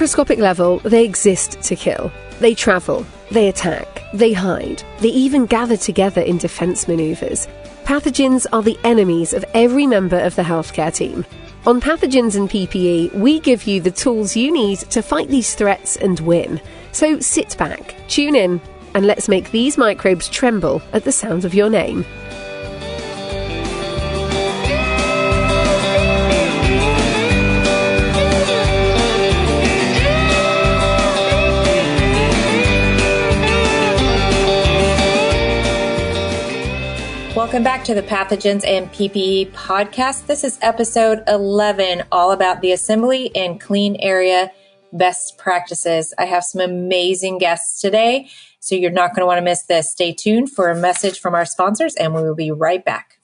macroscopic level, they exist to kill. They travel, they attack, they hide, they even gather together in defense maneuvers. Pathogens are the enemies of every member of the healthcare team. On Pathogens and PPE, we give you the tools you need to fight these threats and win. So sit back, tune in, and let's make these microbes tremble at the sound of your name. Welcome back to the Pathogens and PPE podcast. This is episode 11, all about the assembly and clean area best practices. I have some amazing guests today, so you're not going to want to miss this. Stay tuned for a message from our sponsors, and we will be right back.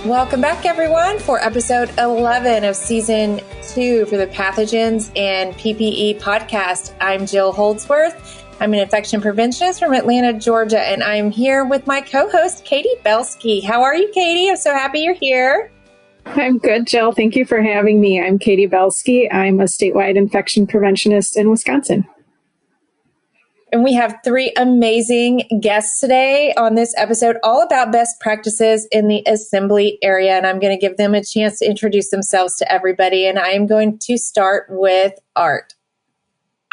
Welcome back, everyone, for episode 11 of season 2 for the Pathogens and PPE podcast. I'm Jill Holdsworth. I'm an infection preventionist from Atlanta, Georgia, and I'm here with my co-host, Katie Belski. How are you, Katie? I'm so happy you're here. I'm good, Jill. Thank you for having me. I'm Katie Belski. I'm a statewide infection preventionist in Wisconsin. And we have 3 amazing guests today on this episode, all about best practices in the assembly area. And I'm going to give them a chance to introduce themselves to everybody. And I am going to start with Art.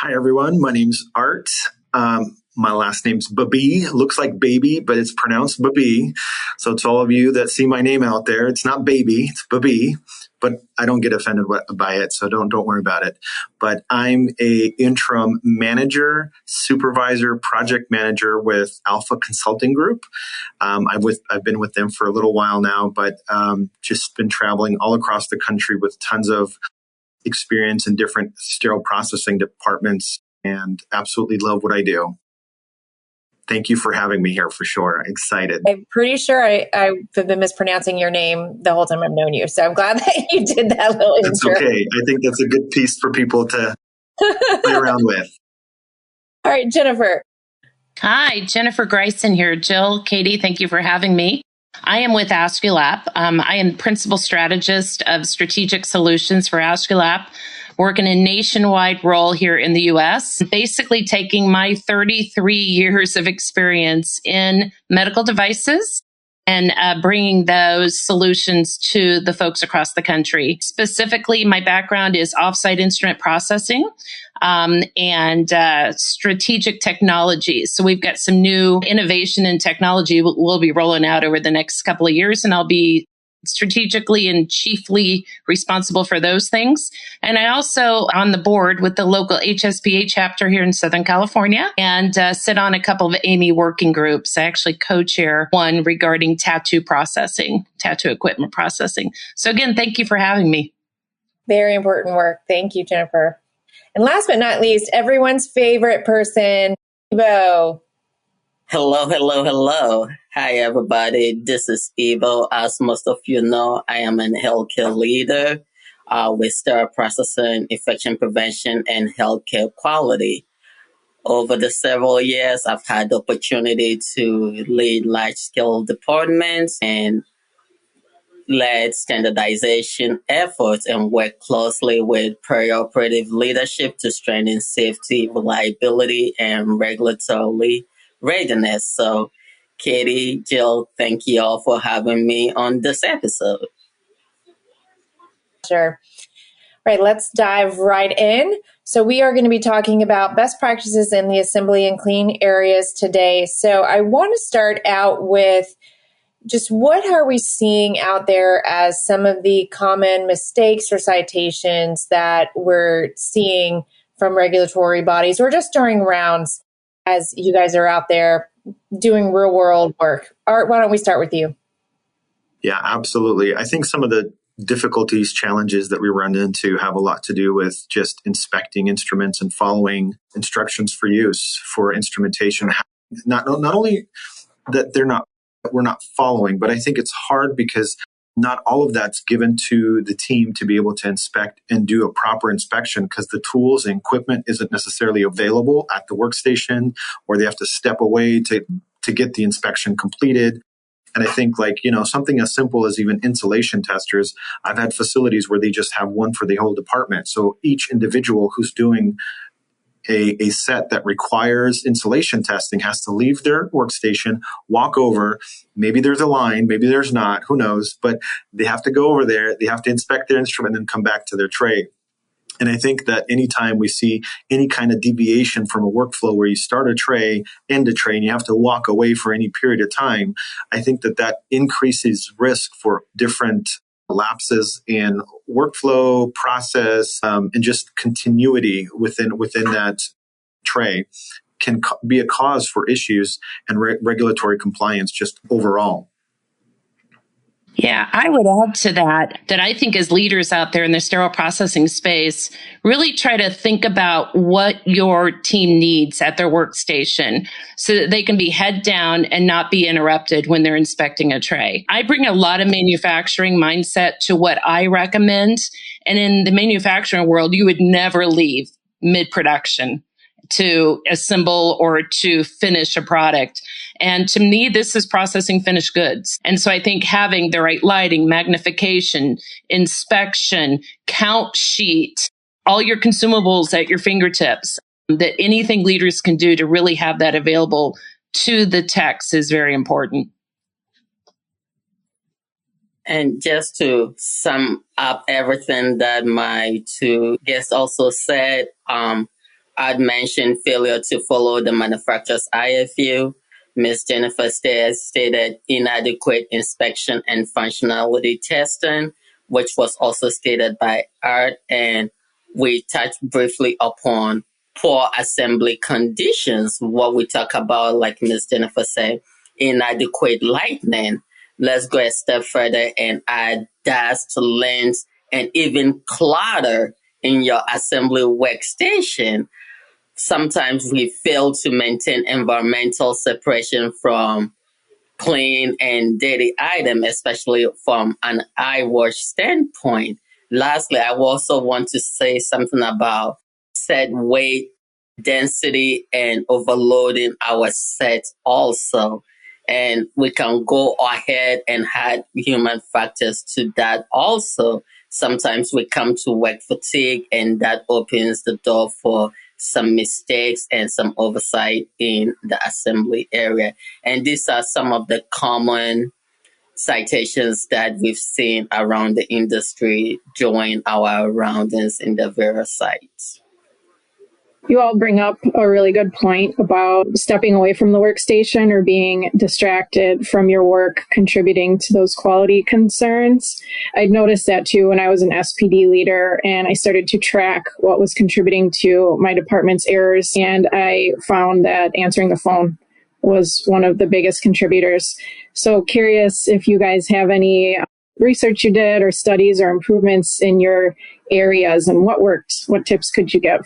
Hi, everyone. My name's Art. My last name's Babiy. Looks like baby, but it's pronounced Babiy. So to all of you that see my name out there, it's not baby, it's Babiy. But I don't get offended by it, so don't worry about it. But I'm a interim manager, supervisor, project manager with Alpha Consulting Group. I've been with them for a little while now, but just been traveling all across the country with tons of experience in different sterile processing departments, and absolutely love what I do. Thank you for having me here for sure. Excited. I'm pretty sure I've been mispronouncing your name the whole time I've known you. So I'm glad that you did that little intro. That's okay. I think that's a good piece for people to play around with. All right, Jennifer. Hi, Jennifer Greisen here. Jill, Katie, thank you for having me. I am with Astrolab. I am principal strategist of strategic solutions for Astrolab, working a nationwide role here in the U.S., basically taking my 33 years of experience in medical devices and bringing those solutions to the folks across the country. Specifically, my background is offsite instrument processing and strategic technologies. So we've got some new innovation and technology we'll be rolling out over the next couple of years, and I'll be strategically and chiefly responsible for those things. And I also on the board with the local HSPA chapter here in Southern California and sit on a couple of AMI working groups. I actually co-chair one regarding tattoo equipment processing. So again, thank you for having me. Very important work. Thank you, Jennifer. And last but not least, everyone's favorite person, Ebow. Hello. Hi, everybody. This is Ebow. As most of you know, I am an healthcare leader with sterile processing, infection prevention, and healthcare quality. Over the several years, I've had the opportunity to lead large-scale departments and led standardization efforts and work closely with perioperative leadership to strengthen safety, reliability, and regulatory readiness. So, Katie, Jill, thank you all for having me on this episode. Sure. All right, let's dive right in. So we are going to be talking about best practices in the assembly and clean areas today. So I want to start out with just what are we seeing out there as some of the common mistakes or citations that we're seeing from regulatory bodies or just during rounds as you guys are out there doing real world work. Art, why don't we start with you? Yeah, absolutely. I think some of the difficulties, challenges that we run into have a lot to do with just inspecting instruments and following instructions for use for instrumentation. not only that we're not following, but I think it's hard because not all of that's given to the team to be able to inspect and do a proper inspection, because the tools and equipment isn't necessarily available at the workstation, or they have to step away to get the inspection completed. And I think, like, something as simple as even insulation testers, I've had facilities where they just have one for the whole department. So each individual who's doing a set that requires insulation testing has to leave their workstation, walk over. Maybe there's a line, maybe there's not, who knows, but they have to go over there. They have to inspect their instrument and then come back to their tray. And I think that anytime we see any kind of deviation from a workflow where you start a tray, end a tray, and you have to walk away for any period of time, I think that increases risk for different lapses in workflow, process, and just continuity within that tray can be a cause for issues and regulatory compliance just overall. Yeah, I would add to that I think as leaders out there in the sterile processing space, really try to think about what your team needs at their workstation so that they can be head down and not be interrupted when they're inspecting a tray. I bring a lot of manufacturing mindset to what I recommend. And in the manufacturing world, you would never leave mid-production to assemble or to finish a product. And to me, this is processing finished goods. And so I think having the right lighting, magnification, inspection, count sheet, all your consumables at your fingertips, that anything leaders can do to really have that available to the techs is very important. And just to sum up everything that my two guests also said, I'd mentioned failure to follow the manufacturer's IFU. Ms. Jennifer stated inadequate inspection and functionality testing, which was also stated by Art. And we touched briefly upon poor assembly conditions. What we talk about, like Ms. Jennifer said, inadequate lighting. Let's go a step further and add dust, lint, and even clutter in your assembly workstation. Sometimes we fail to maintain environmental separation from clean and dirty items, especially from an eye wash standpoint. Lastly, I also want to say something about set weight, density, and overloading our sets also. And we can go ahead and add human factors to that also. Sometimes we come to work fatigue, and that opens the door for some mistakes and some oversight in the assembly area. And these are some of the common citations that we've seen around the industry during our roundings in the various sites. You all bring up a really good point about stepping away from the workstation or being distracted from your work, contributing to those quality concerns. I noticed that too when I was an SPD leader, and I started to track what was contributing to my department's errors. And I found that answering the phone was one of the biggest contributors. So curious if you guys have any research you did or studies or improvements in your areas, and what worked? What tips could you give?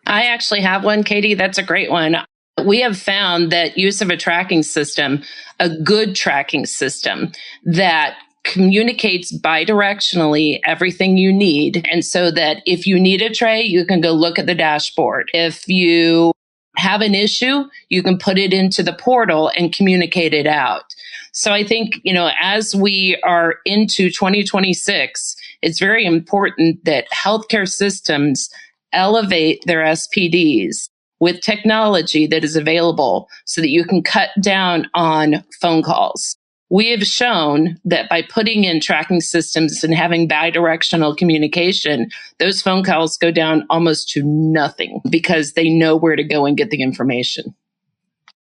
I actually have one, Katie. That's a great one. We have found that use of a tracking system, a good tracking system that communicates bidirectionally everything you need. And so that if you need a tray, you can go look at the dashboard. If you have an issue, you can put it into the portal and communicate it out. So I think, as we are into 2026, it's very important that healthcare systems elevate their SPDs with technology that is available so that you can cut down on phone calls. We have shown that by putting in tracking systems and having bidirectional communication, those phone calls go down almost to nothing because they know where to go and get the information.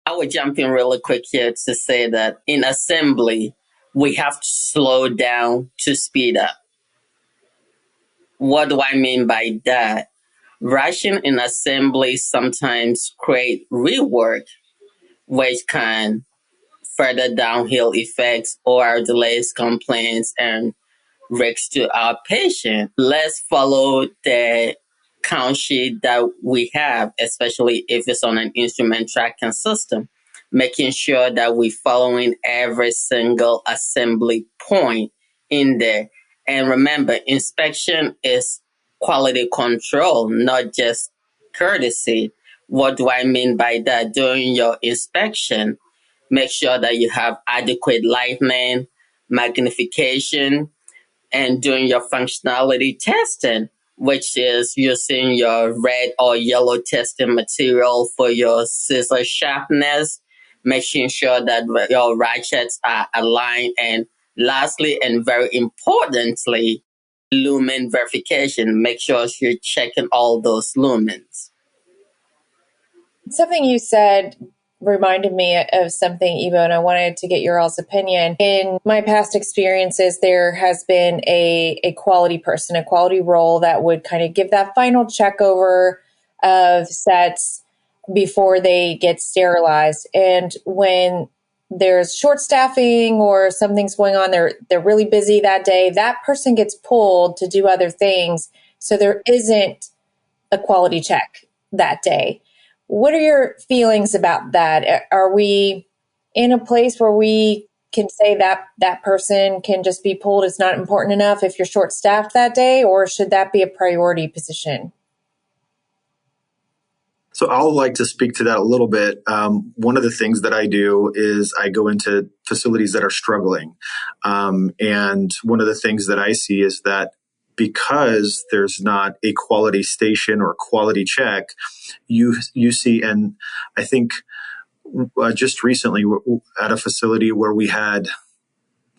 I would jump in really quick here to say that in assembly, we have to slow down to speed up. What do I mean by that? Rushing in assembly sometimes create rework, which can further downhill effects or delays, complaints, and risks to our patient. Let's follow the count sheet that we have, especially if it's on an instrument tracking system, making sure that we're following every single assembly point in there. And remember, inspection is quality control, not just courtesy. What do I mean by that? During your inspection, make sure that you have adequate lighting, magnification, and doing your functionality testing, which is using your red or yellow testing material for your scissor sharpness, making sure that your ratchets are aligned, and lastly, and very importantly, lumen verification. Make sure you're checking all those lumens. Something you said reminded me of something, Ebow, and I wanted to get your all's opinion. In my past experiences, there has been a quality person, a quality role that would kind of give that final check over of sets before they get sterilized. And when there's short staffing or something's going on, they're really busy that day, that person gets pulled to do other things. So there isn't a quality check that day. What are your feelings about that? Are we in a place where we can say that that person can just be pulled? It's not important enough if you're short staffed that day, or should that be a priority position? So I'll like to speak to that a little bit. One of the things that I do is I go into facilities that are struggling. And one of the things that I see is that because there's not a quality station or quality check, you see, and I think just recently at a facility where we had,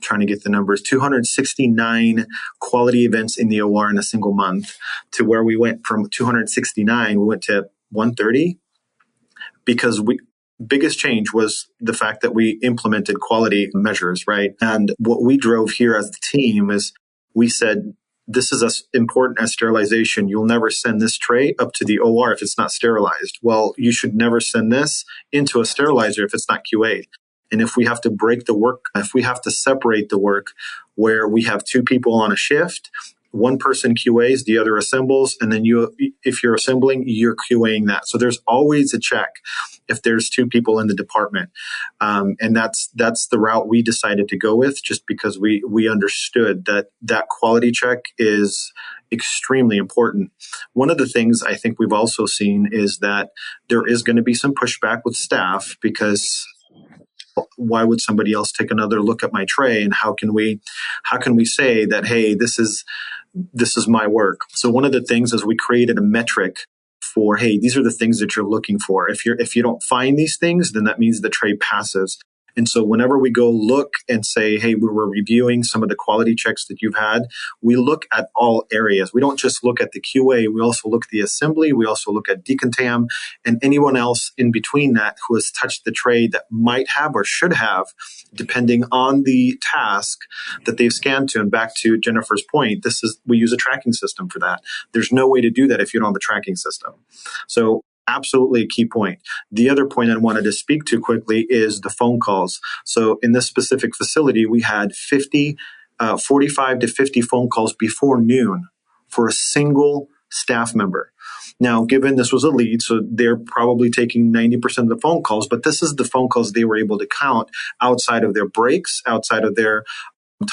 trying to get the numbers, 269 quality events in the OR in a single month, to where we went from 269, we went to 130, because biggest change was the fact that we implemented quality measures, right? And what we drove here as the team is we said, this is as important as sterilization. You'll never send this tray up to the OR if it's not sterilized. Well, you should never send this into a sterilizer if it's not QA'd. And if we have to break the work, if we have to separate the work where we have two people on a shift, one person QAs, the other assembles, and then if you're assembling, you're QAing that. So there's always a check if there's two people in the department. And that's the route we decided to go with, just because we understood that quality check is extremely important. One of the things I think we've also seen is that there is going to be some pushback with staff, because why would somebody else take another look at my tray? And how can we say that, hey, this is my work? So one of the things is we created a metric for, hey, these are the things that you're looking for. If you don't find these things, then that means the tray passes. And so whenever we go look and say, hey, we were reviewing some of the quality checks that you've had, we look at all areas. We don't just look at the QA. We also look at the assembly. We also look at decontam and anyone else in between that who has touched the tray that might have or should have, depending on the task that they've scanned to. And back to Jennifer's point, we use a tracking system for that. There's no way to do that if you don't have a tracking system. So absolutely a key point. The other point I wanted to speak to quickly is the phone calls. So in this specific facility, we had 45 to 50 phone calls before noon for a single staff member. Now, given this was a lead, so they're probably taking 90% of the phone calls, but this is the phone calls they were able to count outside of their breaks, outside of their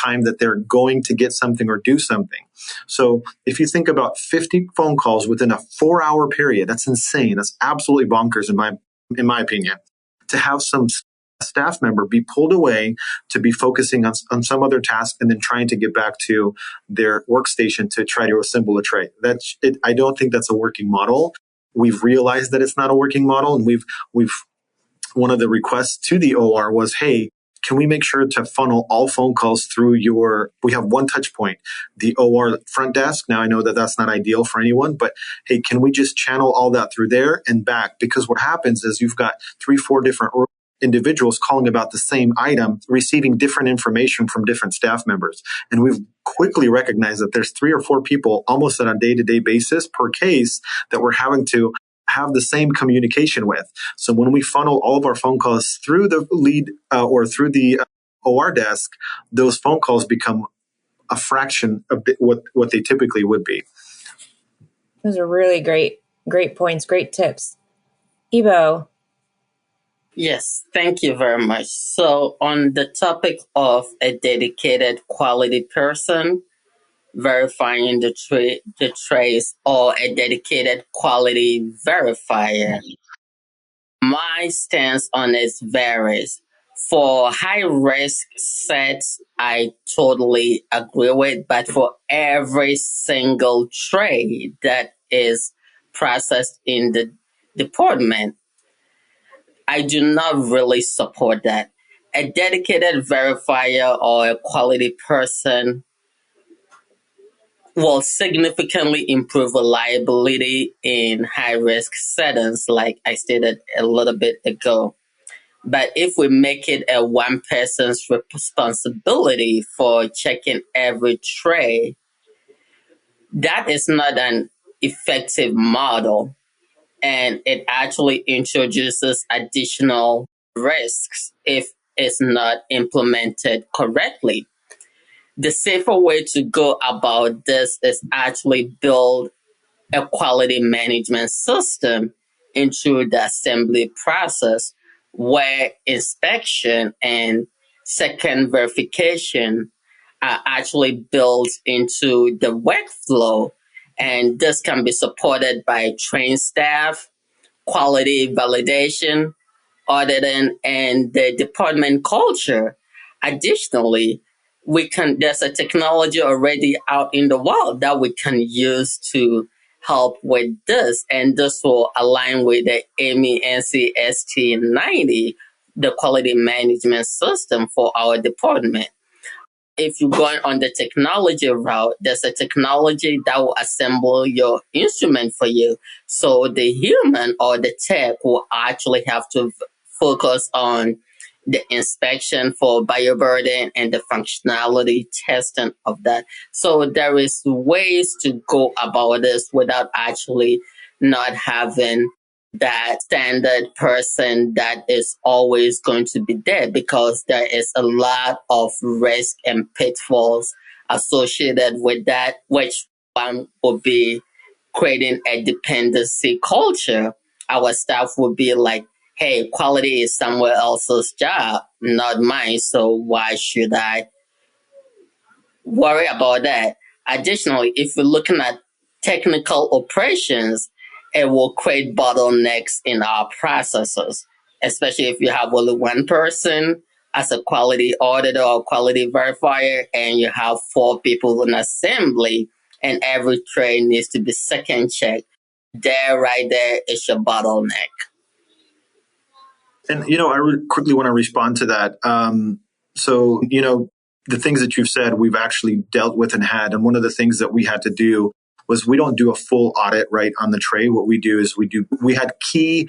time that they're going to get something or do something. So if you think about 50 phone calls within a 4-hour period, that's insane. That's absolutely bonkers in my opinion. To have some staff member be pulled away to be focusing on some other task and then trying to get back to their workstation to try to assemble a tray. I don't think that's a working model. We've realized that it's not a working model, and we've one of the requests to the OR was, hey, can we make sure to funnel all phone calls through we have one touch point, the OR front desk. Now I know that that's not ideal for anyone, but hey, can we just channel all that through there and back? Because what happens is you've got 3-4 different individuals calling about the same item, receiving different information from different staff members. And we've quickly recognized that there's 3 or 4 people almost on a day-to-day basis per case that we're having to have the same communication with. So when we funnel all of our phone calls through the lead or through the OR desk, those phone calls become a fraction of what they typically would be. Those are really great points, great tips. Ebow. Yes, thank you very much. So, on the topic of a dedicated quality person, verifying the trace, or a dedicated quality verifier, my stance on it varies. For high risk sets, I totally agree with, but for every single tray that is processed in the department, I do not really support that. A dedicated verifier or a quality person will significantly improve reliability in high risk settings, like I stated a little bit ago. But if we make it a one person's responsibility for checking every tray, that is not an effective model. And it actually introduces additional risks if it's not implemented correctly. The safer way to go about this is actually build a quality management system into the assembly process where inspection and second verification are actually built into the workflow. And this can be supported by trained staff, quality validation, auditing, and the department culture. Additionally, there's a technology already out in the world that we can use to help with this, and this will align with the AMI NCST 90, the quality management system for our department. If you're going on the technology route, there's a technology that will assemble your instrument for you. So the human or the tech will actually have to focus on the inspection for bioburden and the functionality testing of that. So there is ways to go about this without actually not having that standard person that is always going to be there, because there is a lot of risk and pitfalls associated with that, which one would be creating a dependency culture. Our staff would be like, hey, quality is someone else's job, not mine, so why should I worry about that? Additionally, if we're looking at technical operations, it will create bottlenecks in our processes, especially if you have only one person as a quality auditor or quality verifier and you have 4 people in assembly and every tray needs to be second checked. Right there is your bottleneck. And, I quickly want to respond to that. So, the things that you've said, we've actually dealt with and had. And one of the things that we had to do was we don't do a full audit right on the tray. What we do is we had key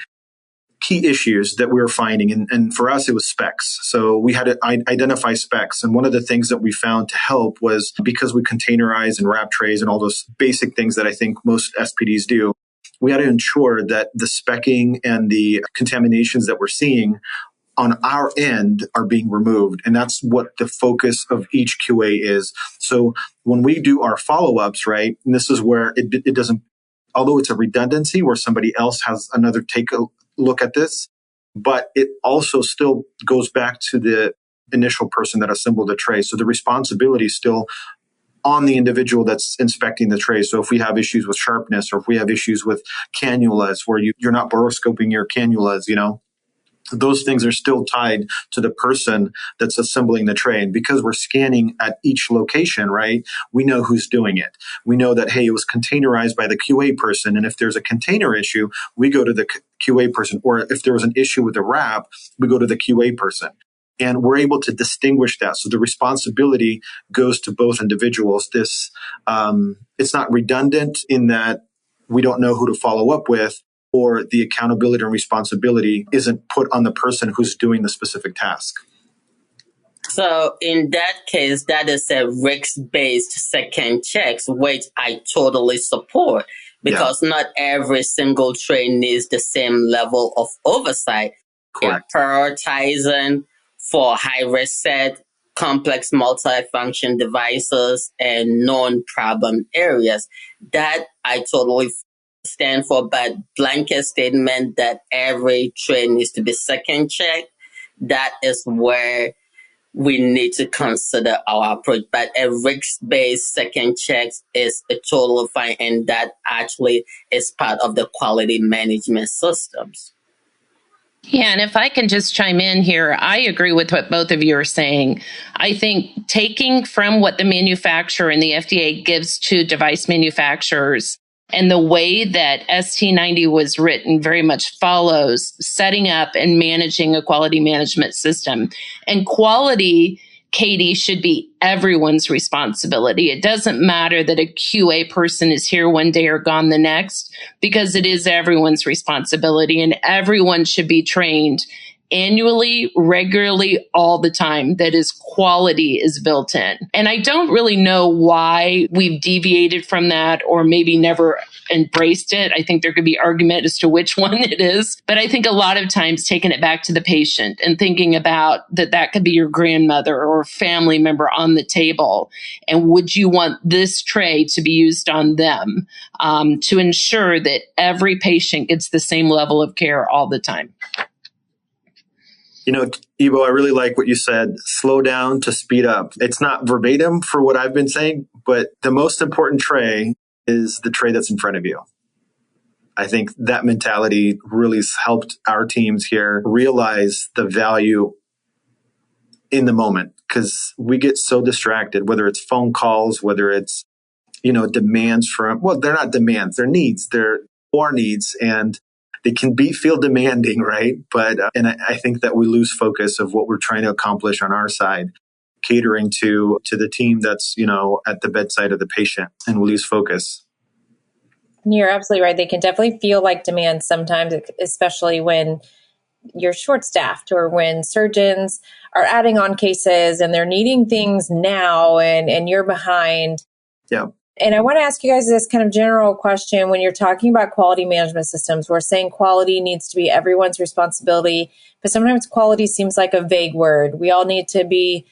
issues that we were finding. And for us, it was specs. So we had to identify specs. And one of the things that we found to help was, because we containerize and wrap trays and all those basic things that I think most SPDs do, we had to ensure that the specking and the contaminations that we're seeing on our end are being removed. And that's what the focus of each QA is. So when we do our follow-ups, right, and this is where it doesn't, although it's a redundancy where somebody else has another take a look at this, but it also still goes back to the initial person that assembled the tray. So the responsibility is still on the individual that's inspecting the tray. So if we have issues with sharpness, or if we have issues with cannulas where you're not boroscoping your cannulas, those things are still tied to the person that's assembling the tray. And because we're scanning at each location, right, we know who's doing it. We know that, hey, it was containerized by the QA person. And if there's a container issue, we go to the QA person. Or if there was an issue with the wrap, we go to the QA person. And we're able to distinguish that. So the responsibility goes to both individuals. It's not redundant in that we don't know who to follow up with, or the accountability and responsibility isn't put on the person who's doing the specific task. So in that case, that is a risk-based second checks, which I totally support, because not every single tray needs the same level of oversight. Correct. Prioritizing for high risk set complex multifunction devices, and known problem areas. That I totally stand for, but blanket statement that every tray needs to be second checked, that is where we need to consider our approach. But a risk-based second checks is a total fine, and that actually is part of the quality management systems. Yeah, and if I can just chime in here, I agree with what both of you are saying. I think taking from what the manufacturer and the FDA gives to device manufacturers and the way that ST90 was written very much follows setting up and managing a quality management system. And quality, Katie, should be everyone's responsibility. It doesn't matter that a QA person is here one day or gone the next, because it is everyone's responsibility, and everyone should be trained annually, regularly, all the time, that is quality is built in. And I don't really know why we've deviated from that or maybe never embraced it. I think there could be argument as to which one it is. But I think a lot of times taking it back to the patient and thinking about that could be your grandmother or family member on the table. And would you want this tray to be used on them to ensure that every patient gets the same level of care all the time? You know, Ebow, I really like what you said, slow down to speed up. It's not verbatim for what I've been saying, but the most important tray is the tray that's in front of you. I think that mentality really helped our teams here realize the value in the moment, because we get so distracted, whether it's phone calls, whether it's, demands from, well, they're not demands, they're needs, they're our needs, and they can feel demanding, right? But and I think that we lose focus of what we're trying to accomplish on our side, catering to the team that's at the bedside of the patient, and we lose focus. You're absolutely right. They can definitely feel like demands sometimes, especially when you're short-staffed or when surgeons are adding on cases and they're needing things now, and you're behind. Yeah. And I want to ask you guys this kind of general question. When you're talking about quality management systems, we're saying quality needs to be everyone's responsibility, but sometimes quality seems like a vague word. We all need to be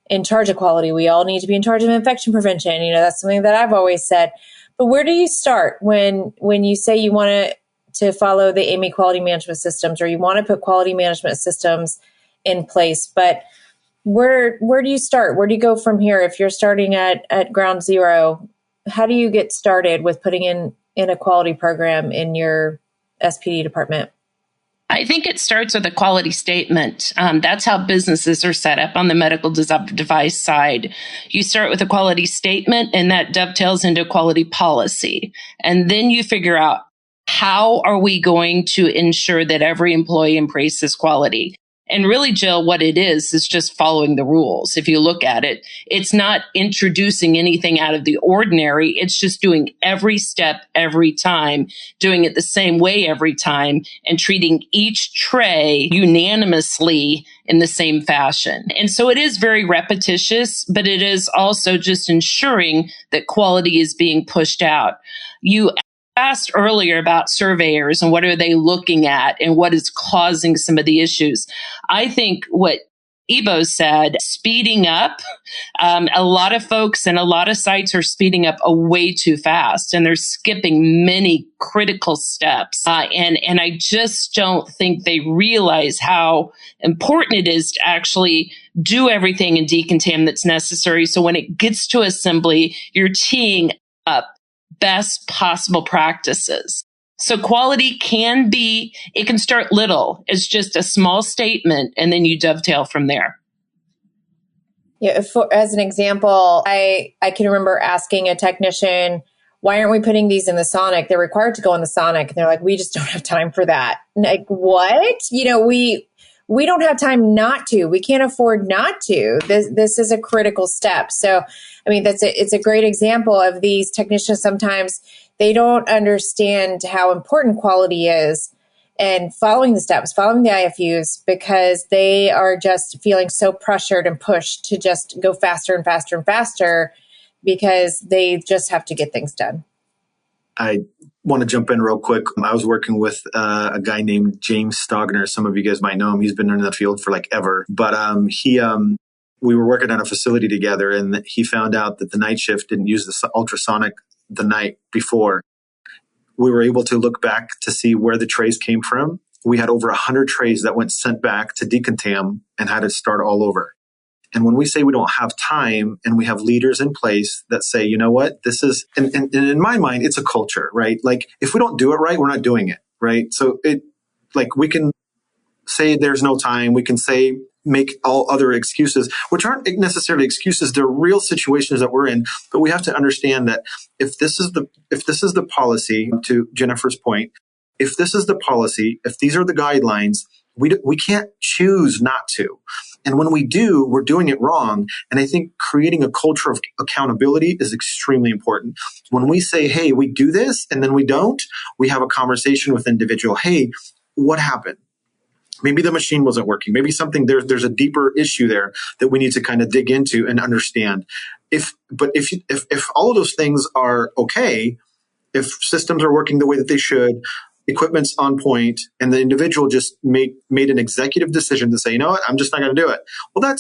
in charge of quality. We all need to be in charge of infection prevention. That's something that I've always said. But where do you start when you say you want to follow the AMI quality management systems, or you want to put quality management systems in place? But where do you start? Where do you go from here? If you're starting at ground zero, how do you get started with putting in a quality program in your SPD department? I think it starts with a quality statement. That's how businesses are set up on the medical device side. You start with a quality statement, and that dovetails into quality policy. And then you figure out, how are we going to ensure that every employee embraces quality? And really, Jill, what it is just following the rules. If you look at it, it's not introducing anything out of the ordinary. It's just doing every step, every time, doing it the same way every time, and treating each tray unanimously in the same fashion. And so it is very repetitious, but it is also just ensuring that quality is being pushed out. You asked earlier about surveyors and what are they looking at and what is causing some of the issues. I think what Ebow said, speeding up, a lot of folks and a lot of sites are speeding up way too fast, and they're skipping many critical steps. And I just don't think they realize how important it is to actually do everything in decontam that's necessary. So when it gets to assembly, you're teeing up best possible practices. So quality can start little. It's just a small statement, and then you dovetail from there. Yeah. As an example, I can remember asking a technician, why aren't we putting these in the Sonic? They're required to go in the Sonic. And they're like, we just don't have time for that. Like, what? We don't have time not to. We can't afford not to. This is a critical step. So, it's a great example of these technicians. Sometimes they don't understand how important quality is and following the steps, following the IFUs, because they are just feeling so pressured and pushed to just go faster and faster and faster because they just have to get things done. I want to jump in real quick. I was working with a guy named James Stogner. Some of you guys might know him. He's been in the field for ever. But he we were working at a facility together, and he found out that the night shift didn't use the ultrasonic the night before. We were able to look back to see where the trays came from. We had over 100 trays that went sent back to decontam and had to start all over. And when we say we don't have time and we have leaders in place that say, you know what, this is, and in my mind, it's a culture, right? Like if we don't do it right, we're not doing it, right? So we can say there's no time. We can say, make all other excuses, which aren't necessarily excuses. They're real situations that we're in, but we have to understand that if this is the policy, to Jennifer's point, if this is the policy, if these are the guidelines, we can't choose not to. And when we do, we're doing it wrong. And I think creating a culture of accountability is extremely important. When we say, hey, we do this, and then we don't, we have a conversation with individual. Hey, what happened? Maybe the machine wasn't working. Maybe there's a deeper issue there that we need to kind of dig into and understand. If all of those things are okay, if systems are working the way that they should, equipment's on point, and the individual just made an executive decision to say, you know what, I'm just not going to do it. Well,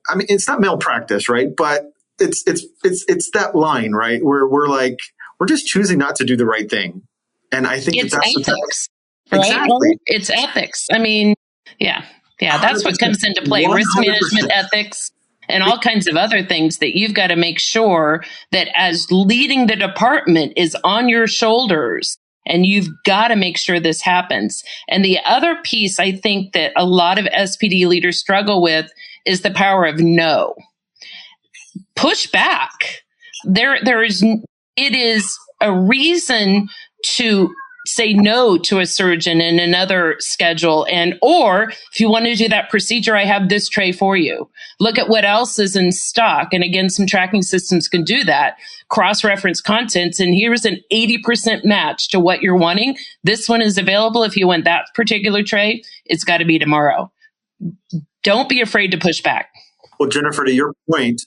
I mean, it's not malpractice, right? But it's that line, right? Where we're just choosing not to do the right thing. And I think it's ethics, right? Exactly. It's ethics. I mean, yeah, that's what comes into play. 100%. Risk management ethics and all kinds of other things that you've got to make sure that as leading the department is on your shoulders. And you've got to make sure this happens. And the other piece I think that a lot of SPD leaders struggle with is the power of no. Push back. It is a reason to say no to a surgeon in another schedule, or if you want to do that procedure, I have this tray for you. Look at what else is in stock. And again, some tracking systems can do that. Cross-reference contents, and here's an 80% match to what you're wanting. This one is available. If you want that particular tray, it's got to be tomorrow. Don't be afraid to push back. Well, Jennifer, to your point,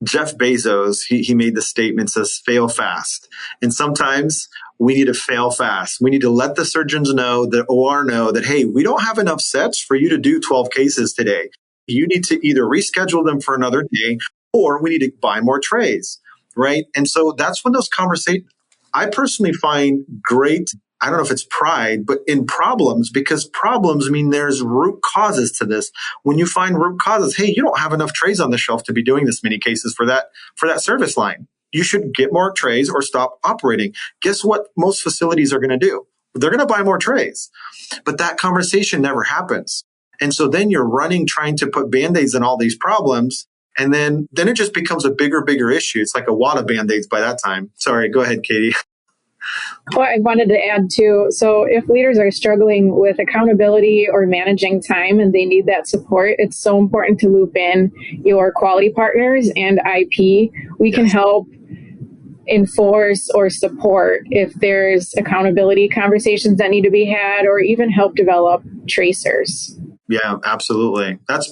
Jeff Bezos, he made the statement, says fail fast. And sometimes we need to fail fast. We need to let the surgeons know, the OR know that, hey, we don't have enough sets for you to do 12 cases today. You need to either reschedule them for another day, or we need to buy more trays, right? And so that's when those conversations, I personally find great, I don't know if it's pride, but in problems, because problems mean there's root causes to this. When you find root causes, hey, you don't have enough trays on the shelf to be doing this many cases for that service line. You should get more trays or stop operating. Guess what most facilities are going to do? They're going to buy more trays. But that conversation never happens. And so then you're running, trying to put Band-Aids on all these problems. And then it just becomes a bigger issue. It's like a wad of Band-Aids by that time. Sorry, go ahead, Katie. Well, I wanted to add too, so if leaders are struggling with accountability or managing time and they need that support, it's so important to loop in your quality partners and IP. We can help enforce or support if there's accountability conversations that need to be had, or even help develop tracers. Yeah, absolutely. That's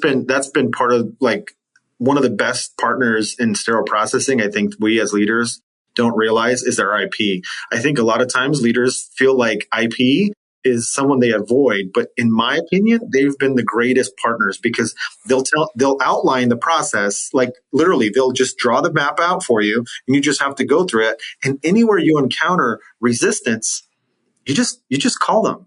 been part of like one of the best partners in sterile processing. I think we as leaders don't realize is our IP. I think a lot of times leaders feel like IP is someone they avoid, but in my opinion, they've been the greatest partners because they'll outline the process, like literally they'll just draw the map out for you and you just have to go through it. And anywhere you encounter resistance, you just call them.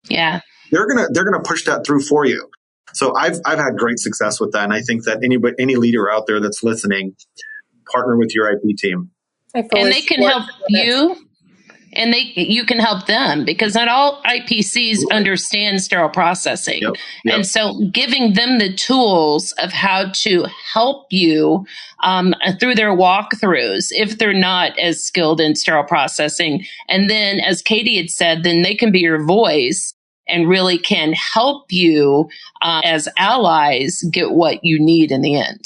Yeah. They're gonna push that through for you. So I've had great success with that. And I think that any leader out there that's listening, partner with your IP team. And they can help you, and you can help them, because not all IPCs understand sterile processing. Yep. And so giving them the tools of how to help you through their walkthroughs, if they're not as skilled in sterile processing. And then, as Katie had said, then they can be your voice and really can help you as allies get what you need in the end.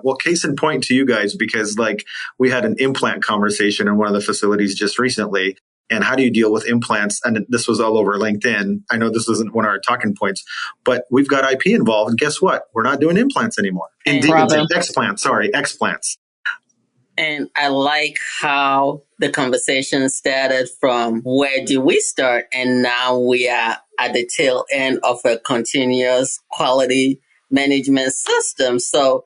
Well, case in point to you guys, because like we had an implant conversation in one of the facilities just recently. And how do you deal with implants? And this was all over LinkedIn. I know this isn't one of our talking points, but we've got IP involved. And guess what? We're not doing implants anymore. Explants. And I like how the conversation started from where do we start? And now we are at the tail end of a continuous quality management system. So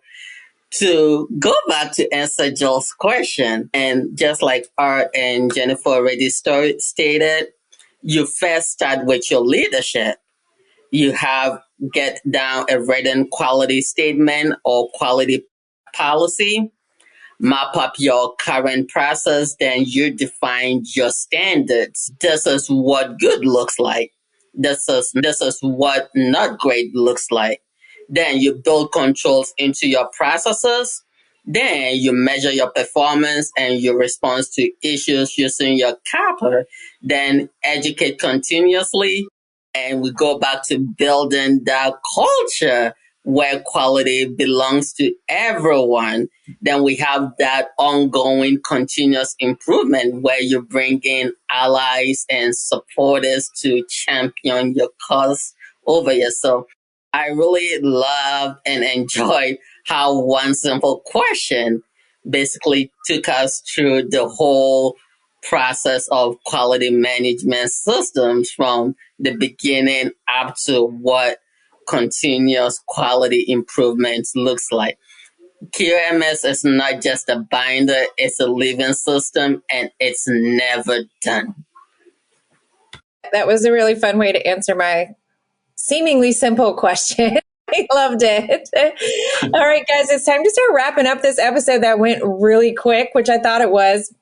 to go back to answer Jill's question, and just like Art and Jennifer already stated, you first start with your leadership. You get down a written quality statement or quality policy, map up your current process, then you define your standards. This is what good looks like. This is what not great looks like. Then you build controls into your processes. Then you measure your performance and your response to issues using your CAPA. Then educate continuously. And we go back to building that culture where quality belongs to everyone. Then we have that ongoing continuous improvement where you bring in allies and supporters to champion your cause over you. So I really love and enjoyed how one simple question basically took us through the whole process of quality management systems from the beginning up to what continuous quality improvements looks like. QMS is not just a binder, it's a living system and it's never done. That was a really fun way to answer my seemingly simple question. I loved it. All right, guys, it's time to start wrapping up this episode that went really quick, which I thought it was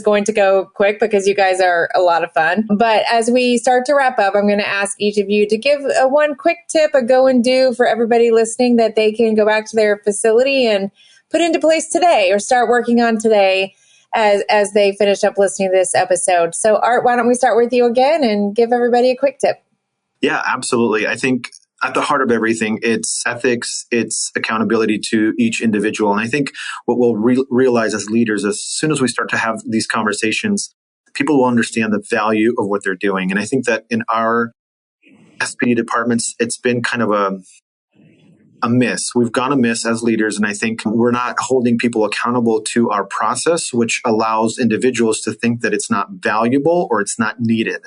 going to go quick because you guys are a lot of fun. But as we start to wrap up, I'm going to ask each of you to give one quick tip, a go and do for everybody listening that they can go back to their facility and put into place today or start working on today as they finish up listening to this episode. So Art, why don't we start with you again and give everybody a quick tip? Yeah, absolutely. I think at the heart of everything, it's ethics, it's accountability to each individual. And I think what we'll realize as leaders, as soon as we start to have these conversations, people will understand the value of what they're doing. And I think that in our SPD departments, it's been kind of a miss. We've gone amiss as leaders, and I think we're not holding people accountable to our process, which allows individuals to think that it's not valuable or it's not needed.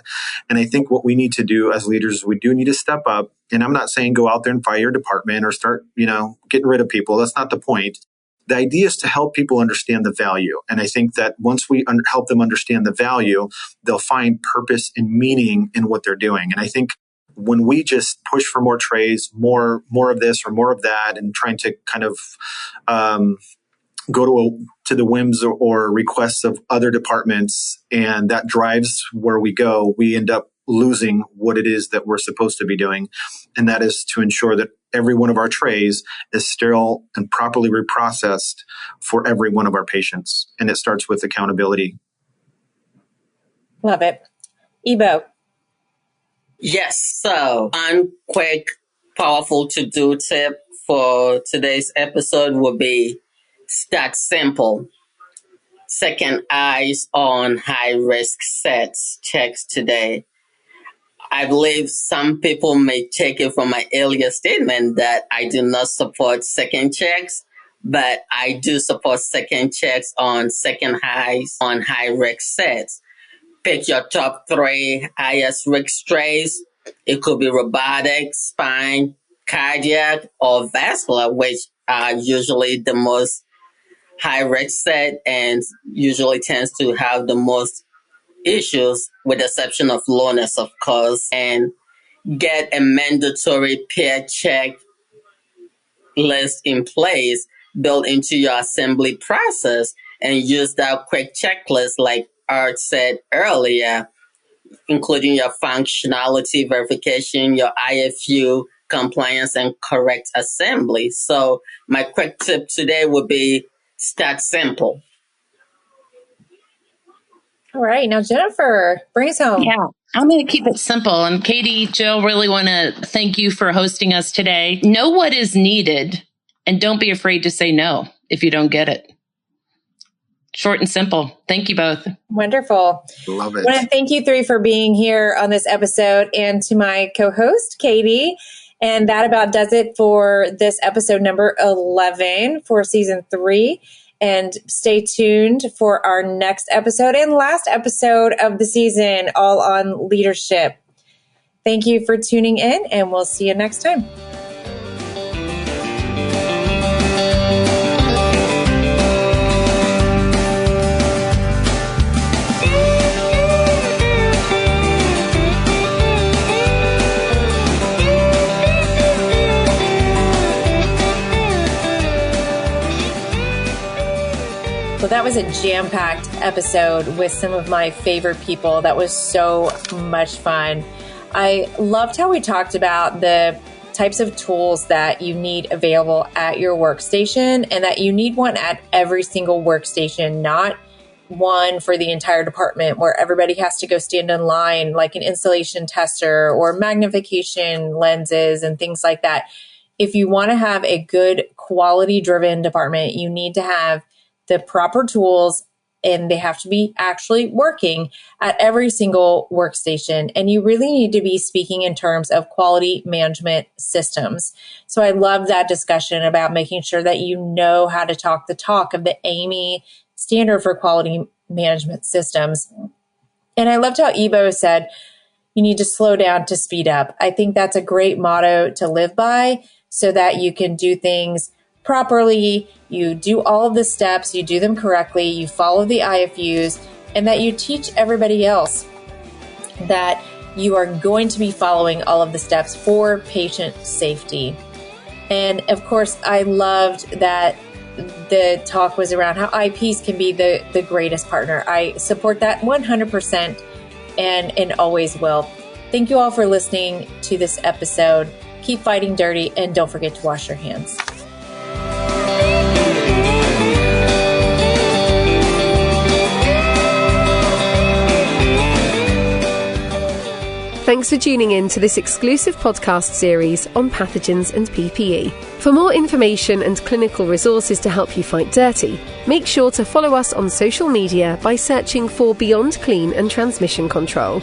And I think what we need to do as leaders, we do need to step up. And I'm not saying go out there and fire your department or start, getting rid of people. That's not the point. The idea is to help people understand the value. And I think that once we help them understand the value, they'll find purpose and meaning in what they're doing. And I think when we just push for more trays, more of this or more of that, and trying to kind of go to the whims or requests of other departments, and that drives where we go, we end up losing what it is that we're supposed to be doing. And that is to ensure that every one of our trays is sterile and properly reprocessed for every one of our patients. And it starts with accountability. Love it. Ebow. Yes. So one quick, powerful to-do tip for today's episode would be start simple. Second eyes on high-risk sets checks today. I believe some people may take it from my earlier statement that I do not support second checks, but I do support second checks on second highs on high-risk sets. Pick your top 3 highest risk trays. It could be robotic, spine, cardiac, or vascular, which are usually the most high risk set and usually tends to have the most issues, with the exception of lowness, of course. And get a mandatory peer check list in place built into your assembly process, and use that quick checklist like Art said earlier, including your functionality verification, your IFU compliance, and correct assembly. So my quick tip today would be start simple. All right. Now, Jennifer, bring us home. Yeah, I'm going to keep it simple. And Katie, Jill, really want to thank you for hosting us today. Know what is needed and don't be afraid to say no if you don't get it. Short and simple. Thank you both. Wonderful. Love it. I want to thank you 3 for being here on this episode, and to my co-host, Katie. And that about does it for this episode number 11 for season 3. And stay tuned for our next episode and last episode of the season, all on leadership. Thank you for tuning in, and we'll see you next time. Well, that was a jam-packed episode with some of my favorite people. That was so much fun. I loved how we talked about the types of tools that you need available at your workstation and that you need one at every single workstation, not one for the entire department where everybody has to go stand in line like an installation tester or magnification lenses and things like that. If you want to have a good quality-driven department, you need to have the proper tools and they have to be actually working at every single workstation. And you really need to be speaking in terms of quality management systems. So I love that discussion about making sure that you know how to talk the talk of the AAMI standard for quality management systems. And I loved how Ebow said, you need to slow down to speed up. I think that's a great motto to live by so that you can do things properly, you do all of the steps, you do them correctly, you follow the IFUs, and that you teach everybody else that you are going to be following all of the steps for patient safety. And of course, I loved that the talk was around how IPs can be the greatest partner. I support that 100% and always will. Thank you all for listening to this episode. Keep fighting dirty and don't forget to wash your hands. Thanks for tuning in to this exclusive podcast series on pathogens and PPE. For more information and clinical resources to help you fight dirty, make sure to follow us on social media by searching for Beyond Clean and Transmission Control.